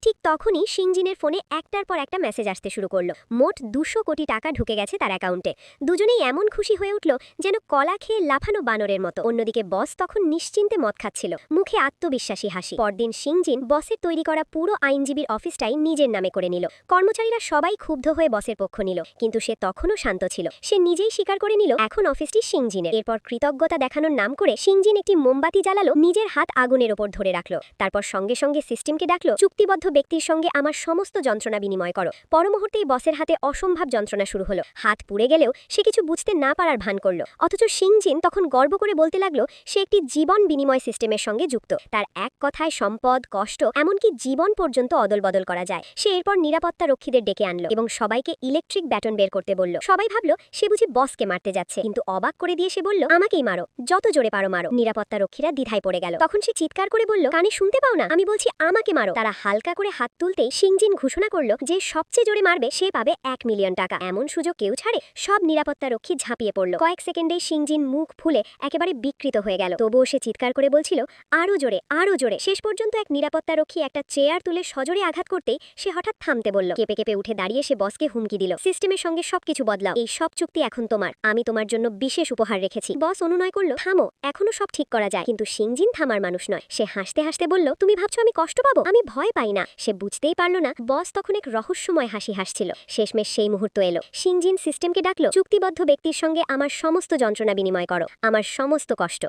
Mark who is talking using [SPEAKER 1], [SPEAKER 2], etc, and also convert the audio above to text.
[SPEAKER 1] ঠিক তখনই সিংজিনের ফোনে একটার পর একটা মেসেজ আসতে শুরু করলো। মোট 200 কোটি টাকা ঢুকে গেছে তার অ্যাকাউন্টে। দুজনেই এমন খুশি হয়ে উঠল যেন কলা খেয়ে লাফানো বানরের মতো। অন্যদিকে বস তখন নিশ্চিন্তে মদ খাচ্ছিল, মুখে আত্মবিশ্বাসী হাসি। পরদিন সিংজিন বসের তৈরি করা পুরো আইনজীবীর অফিসটাই নিজের নামে করে নিল। কর্মচারীরা সবাই ক্ষুব্ধ হয়ে বসের পক্ষ নিল, কিন্তু সে তখনও শান্ত ছিল। সে নিজেই স্বীকার করে নিল এখন অফিসটি সিংজিনের। এরপর কৃতজ্ঞতা দেখানোর নাম করে সিংজিন একটি মোমবাতি জ্বালালো, নিজের হাত আগুনের ওপর ধরে রাখলো। তারপর সঙ্গে সঙ্গে সিস্টেমকে ডাকলো, চুক্তিবদ্ধ ব্যক্তির সঙ্গে আমার সমস্ত যন্ত্রণা বিনিময় করো। পরমুহূর্তেই বসের হাতে অসম্ভব যন্ত্রণা শুরু হলো। হাত পুড়ে গেলেও সে কিছু বুঝতে না পারার ভান করলো। অথচ সিংজিন তখন গর্ব করে বলতে লাগলো সে একটি জীবন বিনিময় সিস্টেমের সঙ্গে যুক্ত। তার এক কথায় সম্পদ, কষ্ট, এমনকি জীবন পর্যন্ত অদলবদল করা যায়। সে এরপর নিরাপত্তা রক্ষীদের ডেকে আনলো এবং সবাইকে ইলেকট্রিক ব্যাটন বের করতে বলল। সবাই ভাবলো সে বুঝি বসকে মারতে যাচ্ছে, কিন্তু অবাক করে দিয়ে সে বলল আমাকেই মারো, যত জোরে পারো মারো। নিরাপত্তা রক্ষীরা দ্বিধায় পড়ে গেল। তখন সে চিৎকার করে বলল কানে শুনতে পাও না, আমি বলছি আমাকে মারো। তারা হালকা করে হাত তুলতেই সিংজিন ঘোষণা করলো যে সবচেয়ে জোরে মারবে সে পাবে 1 মিলিয়ন টাকা। এমন সুযোগ কেউ ছাড়ে? সব নিরাপত্তা রক্ষী ঝাঁপিয়ে পড়ল। কয়েক সেকেন্ডেই সিংজিন মুখ ফুলে একেবারে বিকৃত হয়ে গেল। তবুও সে চিৎকার করে বলছিল আরো জোরে, আরো জোরে। শেষ পর্যন্ত এক নিরাপত্তা রক্ষী একটা চেয়ার তুলে সজোরে আঘাত করতেই সে হঠাৎ থামতে বলল। কেঁপে কেঁপে উঠে দাঁড়িয়ে সে বসকে হুমকি দিল, সিস্টেমের সঙ্গে সবকিছু বদলাও, এই সব চুক্তি এখন তোমার, আমি তোমার জন্য বিশেষ উপহার রেখেছি। বস অনুনয় করলো থামো, এখনো সব ঠিক করা যায়। কিন্তু সিংজিন থামার মানুষ নয়। সে হাসতে হাসতে বলল তুমি ভাবছো আমি কষ্ট পাবো? আমি ভয় পাই না। সে বুঝতেই পারল না বস তখন এক রহস্যময় হাসি হাসছিল। শেষমেশ সেই মুহূর্ত এলো। সিংজিন সিস্টেমকে ডাকলো, চুক্তিবদ্ধ ব্যক্তির সঙ্গে আমার সমস্ত যন্ত্রণা বিনিময় করো, আমার সমস্ত কষ্ট।